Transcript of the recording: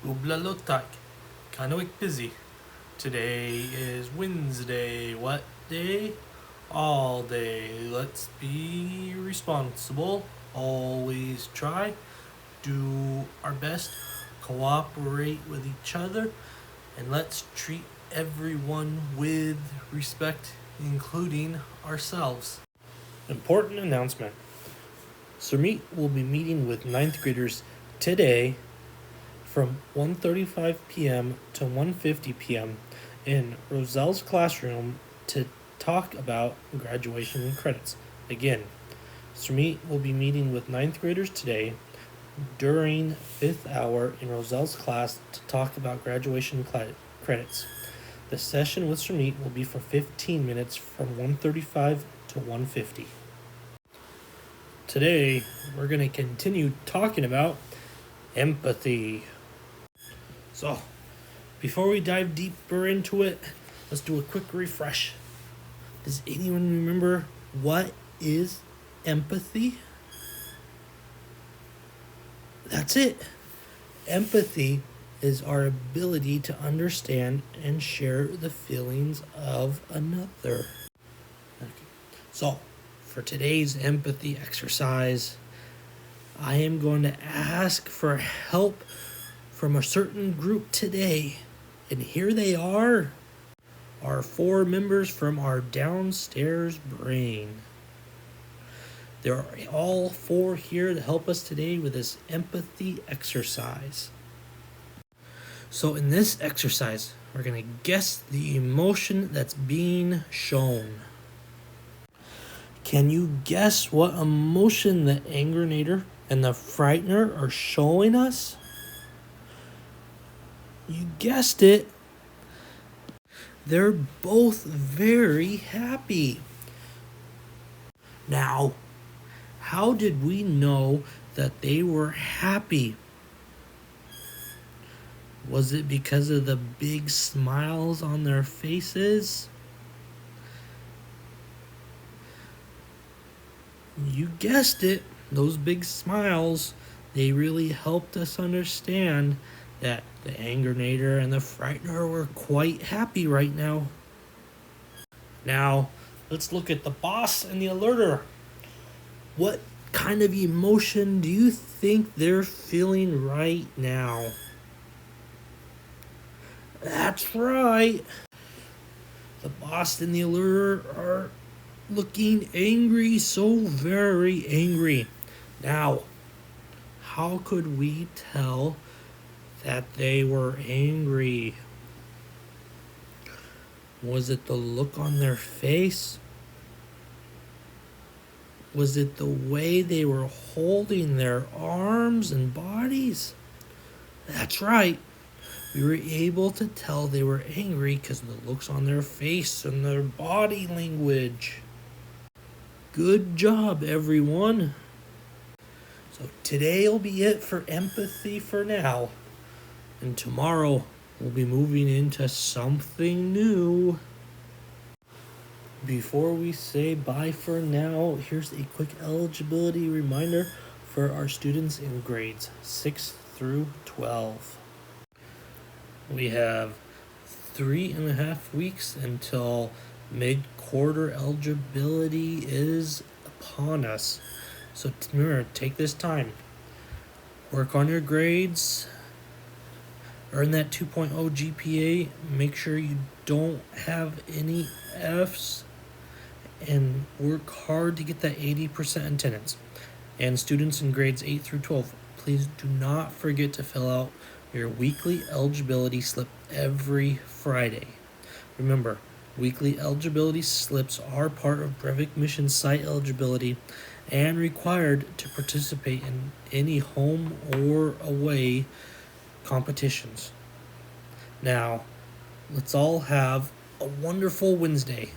Ublalotak. Kanawik busy. Today is Wednesday. What day? All day. Let's be responsible. Always try. Do our best. Cooperate with each other. And let's treat everyone with respect, including ourselves. Important announcement. Surmeet will be meeting with ninth graders today from 1:35 p.m. to 1:50 p.m. in Roselle's classroom to talk about graduation credits. Again, Surmeet will be meeting with ninth graders today during fifth hour in Roselle's class to talk about graduation credits. The session with Surmeet will be for 15 minutes from 1:35 to 1:50. Today, we're going to continue talking about empathy. So, before we dive deeper into it, let's do a quick refresh. Does anyone remember what is empathy? That's it. Empathy is our ability to understand and share the feelings of another. Okay. So, for today's empathy exercise, I am going to ask for help from a certain group today. And here they are, our 4 members from our downstairs brain. They're all 4 here to help us today with this empathy exercise. So in this exercise, we're going to guess the emotion that's being shown. Can you guess what emotion the Angernator and the Frightener are showing us? You guessed it. They're both very happy. Now, how did we know that they were happy? Was it because of the big smiles on their faces? You guessed it. Those big smiles, they really helped us understand that the Angernator and the Frightener were quite happy right now. Now, let's look at the Boss and the Alerter. What kind of emotion do you think they're feeling right now? That's right. The Boss and the Alerter are looking angry, so very angry. Now, how could we tell that they were angry? Was it the look on their face? Was it the way they were holding their arms and bodies? That's right. We were able to tell they were angry because of the looks on their face and their body language. Good job, everyone. So today will be it for empathy for now. And tomorrow we'll be moving into something new. Before we say bye for now, here's a quick eligibility reminder for our students in grades 6 through 12. We have 3.5 weeks until mid-quarter eligibility is upon us. So remember, take this time. Work on your grades. Earn that 2.0 GPA. Make sure you don't have any Fs. And work hard to get that 80% attendance. And students in grades 8 through 12, please do not forget to fill out your weekly eligibility slip every Friday. Remember, weekly eligibility slips are part of Breivik Mission site eligibility and required to participate in any home or away competitions. Now, let's all have a wonderful Wednesday.